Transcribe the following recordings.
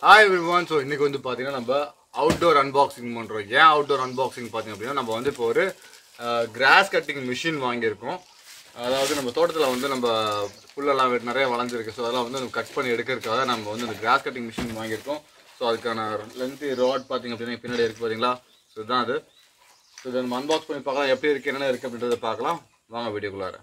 Hi everyone, so இன்னைக்கு வந்து பாத்தீங்கன்னா நம்ம அவுட்டோர் அன்பாக்சிங் பண்றோம். ஏன் அவுட்டோர் அன்பாக்சிங் பாத்தீங்க அப்படினா நம்ம வந்து இப்போ ஒரு கிராஸ் கட்டிங் மிஷின் வாங்கி இருக்கோம். அதாவது நம்ம தோட்டத்துல வந்து நம்ம புல்லெல்லாம் நிறைய வளர்ந்திருக்கு. சோ அதெல்லாம் வந்து நம்ம கட் பண்ணி எடுக்கிறதுக்காக நம்ம வந்து இந்த கிராஸ் கட்டிங் மிஷின் வாங்கி இருக்கோம். சோ அதுக்கான லெந்த் ராட் பாத்தீங்க அப்படினா பின்னாடி இருக்கு பாத்தீங்களா? சோ இதுதான் அது. சோ இத நம்ம அன்பாக்ஸ் பண்ணி பார்க்கலாம். எப்படி இருக்கு என்னென்ன இருக்கு அப்படின்றத பார்க்கலாம். வாங்க வீடியோக்குள்ளார.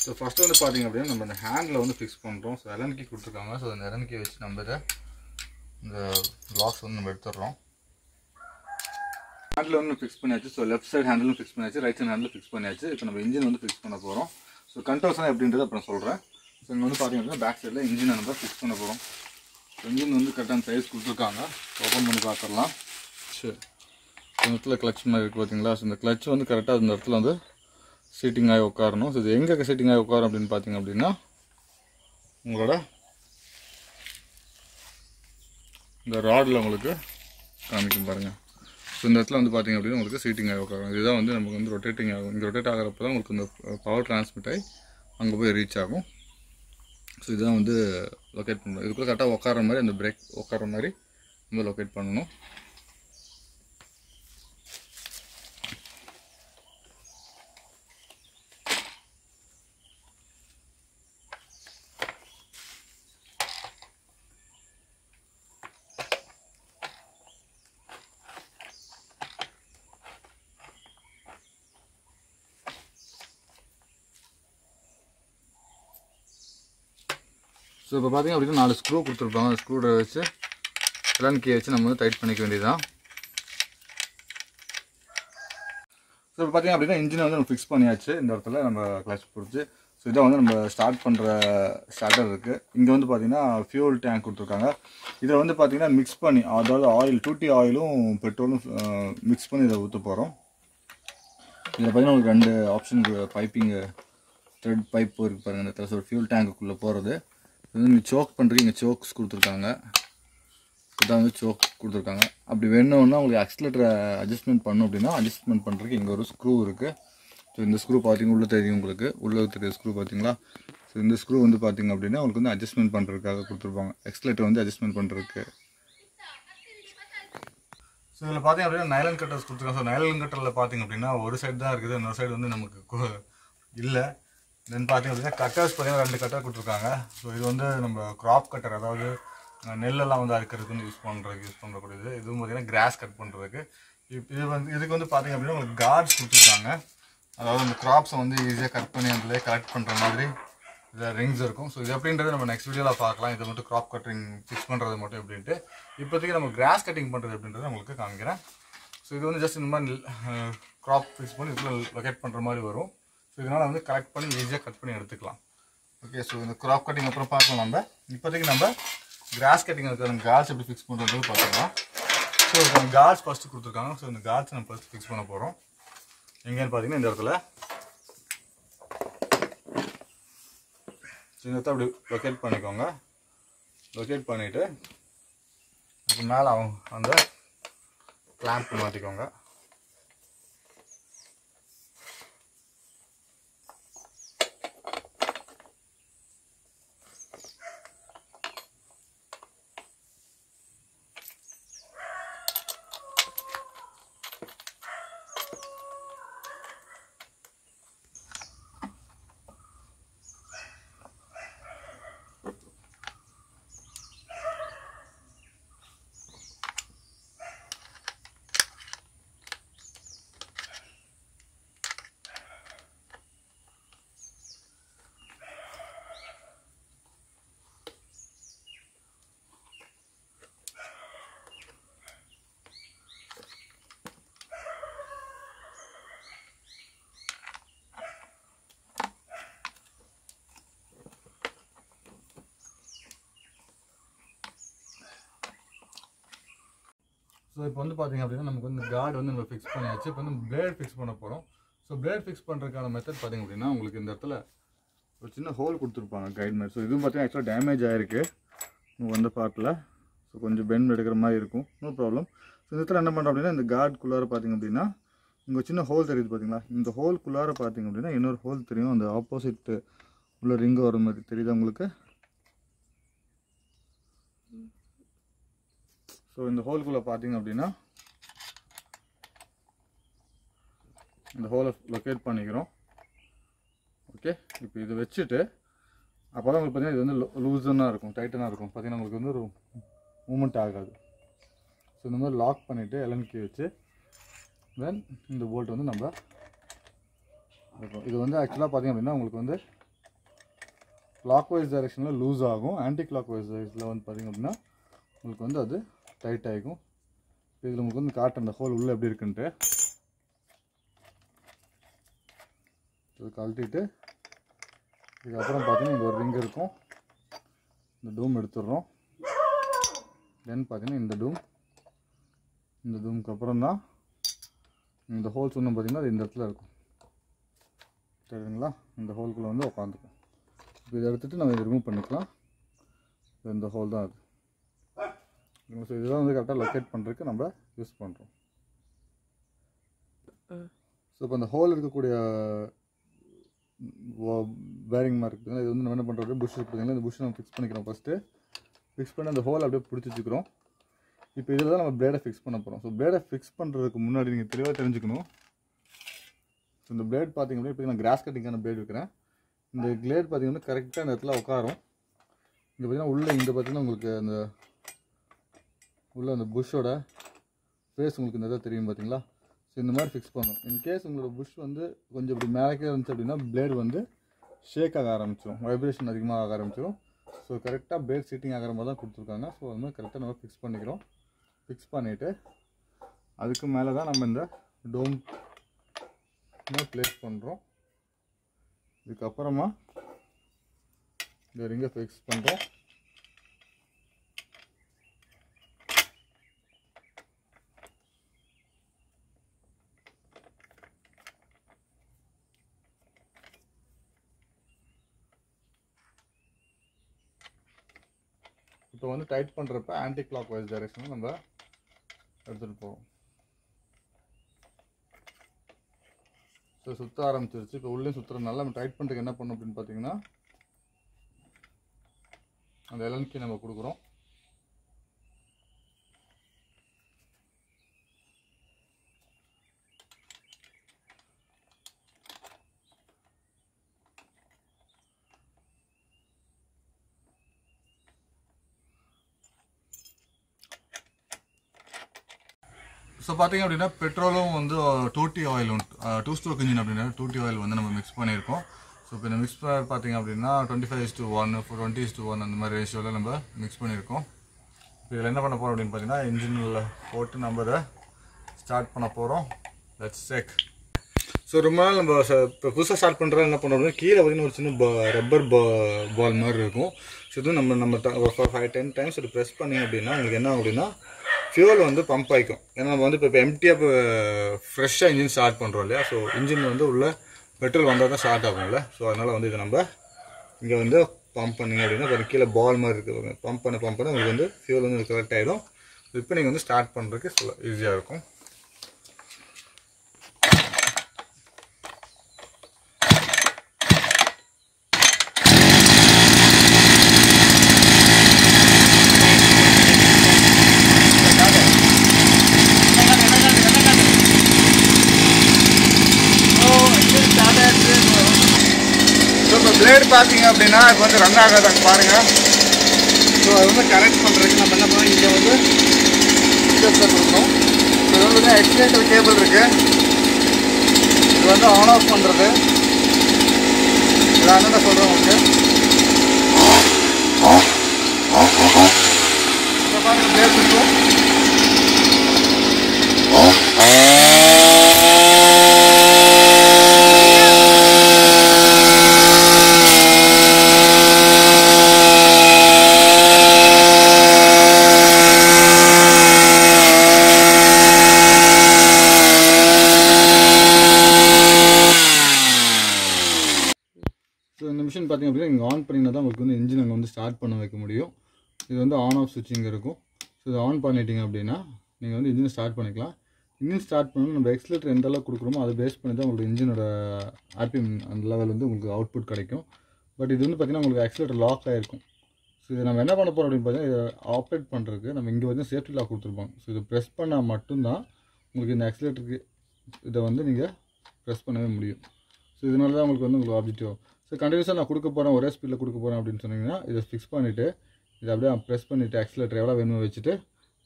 So first வந்து பாத்தீங்க அப்படினா நம்ம இந்த ஹேண்ட்ல வந்து ஃபிக்ஸ் பண்றோம். சோ எலன் கீ கொடுத்திருக்காங்க. சோ அந்த எலன் கீ வச்சு நம்ம இந்த லாக்ஸ் வந்து நம்ம எடுத்துறோம். ஹேண்ட்ல வந்து ஃபிக்ஸ் பண்ணியாச்சு. சோ லெஃப்ட் சைடு ஹேண்டிலும் ஃபிக்ஸ் பண்ணியாச்சு, ரைட் சைடு ஹேண்டிலும் ஃபிக்ஸ் பண்ணியாச்சு. இப்போ நம்ம இன்ஜின் வந்து ஃபிக்ஸ் பண்ண போறோம். சோ கண்ட்ரோல்ஸ்லாம் எப்படின்றது அப்புறம் சொல்றேன். சோ இங்க வந்து பாத்தீங்க அப்படினா பேக் சைடுல இன்ஜினை நம்ம ஃபிக்ஸ் பண்ண போறோம். இன்ஜின் வந்து கரெக்டான சைஸ் கொடுத்திருக்காங்க. ஓபன் பண்ணி பார்த்துடலாம். சரி, இந்த இடத்துல கிளட்ச் மாதிரி இருக்கு பாத்தீங்களா? சோ இந்த கிளட்ச் வந்து கரெக்டா இந்த இடத்துல வந்து சீட்டிங் ஆகி உட்காரணும். ஸோ இது எங்கே சீட்டிங் ஆகி உட்காரும் அப்படின்னு பார்த்தீங்க அப்படின்னா உங்களோட இந்த ராடில் உங்களுக்கு காமிக்கும் பாருங்கள். ஸோ இந்த இடத்துல வந்து பார்த்தீங்க அப்படின்னா உங்களுக்கு சீட்டிங் ஆகி உட்காரும். இதுதான் வந்து நமக்கு வந்து ரொட்டேட்டிங் ஆகும். இங்கே ரொட்டேட் ஆகிறப்ப தான் உங்களுக்கு இந்த பவர் டிரான்ஸ்மிட் ஆகி அங்கே போய் ரீச் ஆகும். ஸோ இதுதான் வந்து லொக்கேட் பண்ணணும். இதுக்குள்ளே கரெக்டாக உட்கார மாதிரி அந்த பிரேக் உட்கார மாதிரி நம்ம லொக்கேட் பண்ணணும். ஸோ இப்போ பார்த்தீங்க அப்படின்னா 4 ஸ்க்ரூ கொடுத்துருப்பாங்க. அந்த ஸ்க்ரூ ட்ரைவர் வச்சு எலன் கீ வச்சு நம்ம வந்து டைட் பண்ணிக்க வேண்டியதுதான். ஸோ இப்போ பார்த்தீங்க அப்படின்னா இன்ஜினை வந்து நம்ம ஃபிக்ஸ் பண்ணியாச்சு. இந்த இடத்துல நம்ம கிளட்ச் பிடிச்சி. ஸோ இதை வந்து நம்ம ஸ்டார்ட் பண்ணுற ஸ்டார்டர் இருக்குது. இங்கே வந்து பார்த்தீங்கன்னா ஃபியூல் டேங்க் கொடுத்துருக்காங்க. இதில் வந்து பார்த்தீங்கன்னா மிக்ஸ் பண்ணி, அதாவது ஆயில் 2T ஆயிலும் பெட்ரோலும் மிக்ஸ் பண்ணி இதை ஊற்ற போகிறோம். இதில் பார்த்தீங்கன்னா உங்களுக்கு 2 ஆப்ஷன் பைப்பிங்கு த்ரெட் பைப் இருக்குது பாருங்கள். இந்த இடத்துல ஒரு ஃபியூல் டேங்குக்குள்ளே போகிறது. இது வந்து இங்கே சோக் பண்ணுறதுக்கு இங்கே சோக்ஸ் கொடுத்துருக்காங்க. இதான் வந்து சோக் கொடுத்துருக்காங்க. அப்படி வேணும்னா உங்களுக்கு ஆக்சிலேட்டரை அட்ஜஸ்ட்மெண்ட் பண்ணணும் அப்படின்னா அட்ஜஸ்ட்மெண்ட் பண்ணுறதுக்கு இங்கே ஒரு ஸ்க்ரூ இருக்குது. ஸோ இந்த ஸ்க்ரூ பார்த்தீங்கன்னா உள்ளே தெரியும் உங்களுக்கு. உள்ளே தெரியுற ஸ்க்ரூ பார்த்தீங்களா? ஸோ இந்த ஸ்க்ரூ வந்து பார்த்தீங்க அப்படின்னா உங்களுக்கு வந்து அட்ஜஸ்ட்மெண்ட் பண்ணுறதுக்காக கொடுத்துருப்பாங்க. ஆக்சிலேட்டர் வந்து அட்ஜஸ்ட்மெண்ட் பண்ணுறதுக்கு. ஸோ இதில் பார்த்தீங்க அப்படின்னா நைலன் கட்டர்ஸ் கொடுத்துருக்காங்க. ஸோ நைலன் கட்டரில் பார்த்தீங்க அப்படின்னா ஒரு சைடு தான் இருக்குது, இன்னொரு சைடு வந்து நமக்கு இல்லை. தென் பார்த்தீங்க அப்படின்னா கட்டர்ஸ் பார்த்தீங்கன்னா 2 கட்டர் கொடுத்துருக்காங்க. ஸோ இது வந்து நம்ம கிராப் கட்டர், அதாவது நெல்லெல்லாம் வந்து அறுக்கிறதுக்கு வந்து யூஸ் பண்ணக்கூடியது. இதுவும் பார்த்தீங்கன்னா கிராஸ் கட் பண்ணுறதுக்கு. இதுக்கு வந்து பார்த்தீங்க அப்படின்னா உங்களுக்கு கார்ட்ஸ் கொடுத்துருக்காங்க. அதாவது அந்த கிராப்ஸை வந்து ஈஸியாக கட் பண்ணி அதில் கலெக்ட் பண்ணுற மாதிரி இதில் ரிங்ஸ் இருக்கும். ஸோ இது எப்படின்றது நம்ம நெக்ஸ்ட் வீடியோவில் பார்க்கலாம். இதை மட்டும் கிராப் கட்டிங் ஃபிக்ஸ் பண்ணுறது மட்டும் எப்படின்ட்டு. இப்போதைக்கு நம்ம கிராஸ் கட்டிங் பண்ணுறது எப்படின்றது உங்களுக்கு காமிக்கிறேன். ஸோ இது வந்து ஜஸ்ட் இந்த மாதிரி கிராப் ஃபிக்ஸ் பண்ணி இதில் லொக்கேட் பண்ணுற மாதிரி வரும். ஸோ இதனால் வந்து கலெக்ட் பண்ணி ஈஸியாக கட் பண்ணி எடுத்துக்கலாம். ஓகே, ஸோ இந்த கிராப் கட்டிங் அப்புறம் பார்க்கலாம். நம்ம இப்போதைக்கு நம்ம கிராஸ் கட்டிங் இருக்கிற கார்ட்ஸ் எப்படி ஃபிக்ஸ் பண்ணுறது பார்த்துக்கலாம். ஸோ இந்த கார்ட்ஸ் ஃபஸ்ட்டு கொடுத்துருக்காங்க. ஸோ இந்த கார்ட்ஸ் நம்ம ஃபஸ்ட்டு ஃபிக்ஸ் பண்ண போகிறோம். எங்கேன்னு பார்த்தீங்கன்னா இந்த இடத்துல இந்த இடத்த அப்படி லொக்கேட் பண்ணிக்கோங்க. லொக்கேட் பண்ணிவிட்டு அதுக்கு மேலே அந்த கிளாம்ப் மாற்றிக்கோங்க. ஸோ இப்போ வந்து பார்த்தீங்க அப்படின்னா நமக்கு வந்து கார்டு வந்து நம்ம ஃபிக்ஸ் பண்ணியாச்சு. இப்போ வந்து பிளேட் ஃபிக்ஸ் பண்ண போகிறோம். ஸோ பிளேட் ஃபிக்ஸ் பண்ணுறதுக்கான மெத்தட் பார்த்தீங்க அப்படின்னா உங்களுக்கு இந்த இடத்துல ஒரு சின்ன ஹோல் கொடுத்துருப்பாங்க கைட் மாதிரி. ஸோ இதுவும் பார்த்தீங்கன்னா ஆக்சுவலாக டேமேஜ் ஆகிருக்கு வந்த பார்ட்டில். ஸோ கொஞ்சம் பெண்ட் எடுக்கிற மாதிரி இருக்கும், நோ ப்ராப்ளம். ஸோ இந்த இடத்துல என்ன பண்ணுறோம் அப்படின்னா இந்த கார்டுக்குள்ளார பார்த்தீங்க அப்படின்னா இங்கே சின்ன ஹோல் தெரியுது பார்த்தீங்களா. இந்த ஹோல்குள்ளார பார்த்தீங்க அப்படின்னா இன்னொரு ஹோல் தெரியும். அந்த ஆப்போசிட் உள்ள ரிங்கு வர மாதிரி தெரியுது உங்களுக்கு. ஸோ இந்த ஹோல்குள்ளே பார்த்தீங்க அப்படின்னா இந்த ஹோலை லொக்கேட் பண்ணிக்கிறோம். ஓகே, இப்போ இதை வச்சுட்டு அப்போ தான் உங்களுக்கு பார்த்தீங்கன்னா இது வந்து லூசனாக இருக்கும், டைட்டனாக இருக்கும். பார்த்தீங்கன்னா உங்களுக்கு வந்து ஒரு மூமெண்ட் ஆகாது. ஸோ இந்த மாதிரி லாக் பண்ணிவிட்டு எலன்கி வச்சு தென் இந்த போல்ட் வந்து நம்ம இருக்கும். இது வந்து ஆக்சுவலாக பார்த்தீங்க அப்படின்னா உங்களுக்கு வந்து கிளாக் வைஸ் டைரெக்ஷனில் லூஸ் ஆகும். ஆன்டி கிளாக் வைஸ் டைரெக்ஷனில் வந்து பார்த்தீங்க அப்படின்னா உங்களுக்கு வந்து அது டைட் ஆகிக்கும். இதில் உங்களுக்கு வந்து காட்டு அந்த ஹோல் உள்ளே எப்படி இருக்குன்ட்டு இது கழட்டிட்டு இதுக்கப்புறம் பார்த்தீங்கன்னா இங்கே ஒரு ரிங் இருக்கும். இந்த டூம் எடுத்துடுறோம். தென் பார்த்தீங்கன்னா இந்த டூமுக்கு அப்புறம் தான் இந்த ஹோல்ஸ் ஒன்று பார்த்தீங்கன்னா அது இந்த இடத்துல இருக்கும். சரிங்களா, இந்த ஹோல்குள்ளே வந்து உட்காந்துக்கும். இப்போ இதை எடுத்துகிட்டு நம்ம இதை ரிமூவ் பண்ணிக்கலாம். இந்த ஹோல் தான் அது. ஸோ இதெல்லாம் வந்து கரெக்டாக லொக்கேட் பண்ணுறதுக்கு நம்ம யூஸ் பண்ணுறோம். ஸோ இப்போ இந்த ஹோல் இருக்கக்கூடிய பேரிங் மார்க் இருக்குதுங்களா, இது வந்து நம்ம என்ன பண்ணுறோம் புஷ் இருக்குதுங்களா, இந்த புஷ் நம்ம ஃபிக்ஸ் பண்ணிக்கிறோம். ஃபஸ்ட்டு ஃபிக்ஸ் பண்ணி அந்த ஹோல் அப்படியே பிடிச்சி வச்சுக்கிறோம். இப்போ இதில் தான் நம்ம பிளேடை ஃபிக்ஸ் பண்ண போகிறோம். ஸோ பிளேடை ஃபிக்ஸ் பண்ணுறதுக்கு முன்னாடி நீங்கள் தெளிவாக தெரிஞ்சுக்கணும். ஸோ இந்த பிளேட் பார்த்தீங்கன்னா இப்போ நான் கிராஸ் கட்டிங்கான பிளேட் வைக்கிறேன். இந்த பிளேட் பார்த்தீங்கன்னா கரெக்டாக அந்த இடத்துல உட்காரும். இங்கே பார்த்தீங்கன்னா உள்ளே இங்கே பார்த்தீங்கன்னா உங்களுக்கு அந்த உள்ள அந்த புஷ்ஷோட ஃபேஸ் உங்களுக்கு இந்த இதாக தெரியும் பார்த்தீங்களா. ஸோ இந்த மாதிரி ஃபிக்ஸ் பண்ணணும். இன்கேஸ் உங்களோட புஷ் வந்து கொஞ்சம் இப்படி மேலே இருந்துச்சு அப்படின்னா பிளேட் வந்து ஷேக் ஆக ஆரம்பிச்சிடும், வைப்ரேஷன் அதிகமாக ஆக ஆரம்பிச்சிடும். ஸோ கரெக்டாக பிளேட் சீட்டிங் ஆகிற மாதிரி தான் கொடுத்துருக்காங்க. ஸோ அது மாதிரி கரெக்டாக நம்ம ஃபிக்ஸ் பண்ணிக்கிறோம். ஃபிக்ஸ் பண்ணிவிட்டு அதுக்கு மேலே தான் நம்ம இந்த டோம் ப்ளேஸ் பண்ணுறோம். இதுக்கப்புறமா இந்த ரிங்கை ஃபிக்ஸ் பண்ணுறோம். இப்போ வந்து டைட் பண்ணுறப்ப ஆன்டி கிளாக் வைஸ் டைரெக்ஷனில் நம்ம எடுத்துகிட்டு போவோம். ஸோ சுற்ற ஆரம்பிச்சிருச்சு. இப்போ உள்ளே சுற்றுறதுனால நம்ம டைட் பண்ணுறதுக்கு என்ன பண்ணணும் அப்படின்னு பார்த்தீங்கன்னா அந்த எலன்கி நம்ம கொடுக்குறோம். ஸோ பார்த்தீங்க அப்படின்னா பெட்ரோலும் வந்து 2T ஆயிலும் 2 ஸ்ட்ரோக் இன்ஜின் அப்படின்னா 2T ஆயில் வந்து நம்ம மிக்ஸ் பண்ணியிருக்கோம். ஸோ இப்போ இந்த மிக்ஸ் பார்த்தீங்க அப்படின்னா 25:1 20:1 அந்த மாதிரி ரேஷியோவில் நம்ம மிக்ஸ் பண்ணியிருக்கோம். இப்போ இதில் என்ன பண்ண போகிறோம் அப்படின்னு பார்த்தீங்கன்னா இன்ஜினில் போட்டு நம்ம இதை ஸ்டார்ட் பண்ண போகிறோம். Let's check. ஸோ ரொம்ப நாள் நம்ம இப்போ புதுசாக ஸ்டார்ட் பண்ணுறோம் என்ன பண்ணுறோம் கீழே பார்த்தீங்கன்னா ஒரு சின்ன ரப்பர் பால் மாதிரி இருக்கும். ஸோ இது நம்ம ஒரு 5-10 டைம்ஸ் இது ப்ரெஸ் பண்ணிங்க அப்படின்னா உங்களுக்கு என்ன ஆகும் அப்படின்னா ஃபியூல் வந்து பம்ப் ஆகிக்கும். ஏன்னா நம்ம வந்து இப்போ எம்டியாக இப்போ ஃப்ரெஷ்ஷாக இன்ஜின் ஸ்டார்ட் பண்ணுறோம் இல்லையா. ஸோ இன்ஜின் வந்து உள்ள பெட்ரோல் வந்தால் தான் ஸ்டார்ட் ஆகும்ல. ஸோ அதனால் வந்து இதை நம்ம இங்கே வந்து பம்ப் பண்ணிங்க அப்படின்னா இப்போ கீழே பால் மாதிரி இருக்குது, பம்ப் பண்ண உங்களுக்கு வந்து ஃபியூல் வந்து கரெக்ட் ஆகிடும். இப்போ நீங்கள் வந்து ஸ்டார்ட் பண்ணுறதுக்கு ஈஸியாக இருக்கும். இப்போ பிளேடு பார்த்தீங்க அப்படின்னா இப்போ வந்து ரன் ஆகாதாங்க பாருங்கள். ஸோ அது வந்து கரெக்ட் பண்ணுறதுக்கு நம்ம என்ன பண்ணோம், இங்கே வந்து கொடுக்கணும். ஸோ இது வந்து எக்ஸ்டென்டர் கேபிள் இருக்குது. இது வந்து ஆன் ஆஃப் பண்ணுறது இதான் என்ன சொல்கிறேன் உங்களுக்கு. இப்போ பாருங்கள் பிளேட் இருக்கும். ஸோ இந்த மிஷின் பார்த்திங்க அப்படின்னா இங்கே ஆன் பண்ணினா தான் உங்களுக்கு வந்து இன்ஜின் அங்கே வந்து ஸ்டார்ட் பண்ண வைக்க முடியும். இது வந்து ஆன் ஆஃப் சுவிட்சிங் இருக்கும். ஸோ இது ஆன் பண்ணிட்டீங்க அப்படின்னா நீங்கள் வந்து இன்ஜின் ஸ்டார்ட் பண்ணிக்கலாம். இன்ஜின் ஸ்டார்ட் பண்ணணும் நம்ம எக்ஸ்லேட்டர் எந்த அளவுக்கு கொடுக்குறோமோ அதை பேஸ் பண்ணி தான் உங்களுக்கு இன்ஜினோட ஆர்பிஎம் அந்த லெவல் வந்து உங்களுக்கு அவுட்புட் கிடைக்கும். பட் இது வந்து பார்த்திங்கன்னா உங்களுக்கு எக்ஸ்லேட்டர் லாக் ஆகிருக்கும். ஸோ இது நம்ம என்ன பண்ண போகிறோம் அப்படின்னு பார்த்தீங்கன்னா இதை ஆப்ரேட் பண்ணுறதுக்கு நம்ம இங்கே வந்து சேஃப்டி லாக் கொடுத்துருப்பாங்க. ஸோ இதை ப்ரெஸ் பண்ணால் மட்டும்தான் உங்களுக்கு இந்த எக்ஸ்லேட்டருக்கு இதை வந்து நீங்கள் ப்ரெஸ் பண்ணவே முடியும். ஸோ இதனால தான் உங்களுக்கு ஆப்ஜெக்டிவ். ஸோ கண்டினியூஸாக நான் கொடுக்க போகிறேன், ஒரே ஸ்பீடில் கொடுக்க போகிறேன் அப்படின்னு சொன்னீங்கன்னா இதை ஃபிக்ஸ் பண்ணிவிட்டு இதை அப்படியே ப்ரெஸ் பண்ணிவிட்டு ஆக்சிலேட்டர் எவ்வளோ வேணுமோ வச்சுட்டு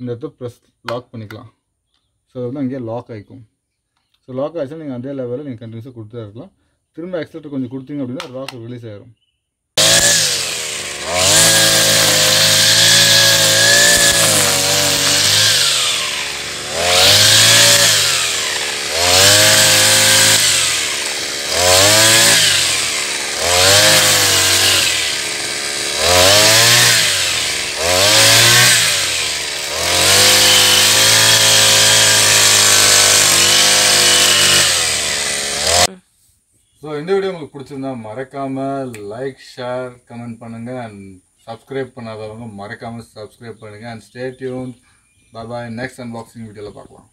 இந்த இடத்துல ப்ரெஸ் லாக் பண்ணிக்கலாம். ஸோ அது வந்து அங்கேயே லாக் ஆகிக்கும். ஸோ லாக் ஆகிடுச்சுன்னா நீங்கள் அதே லெவலில் நீங்கள் கண்டினியூஸாக கொடுத்துட்டே இருக்கலாம். திரும்ப ஆக்சிலேட்டர் கொஞ்சம் கொடுத்தீங்க அப்படின்னா லாக் ரிலீஸ் ஆகிடும். ஸோ இந்த வீடியோ உங்களுக்கு பிடிச்சிருந்தா மறக்காமல் லைக், ஷேர், கமெண்ட் பண்ணுங்கள். அண்ட் சப்ஸ்கிரைப் பண்ணாதவங்க மறக்காமல் சப்ஸ்கிரைப் பண்ணுங்கள். And stay tune. Bye. Next unboxing வீடியோவில் பார்க்கலாம்.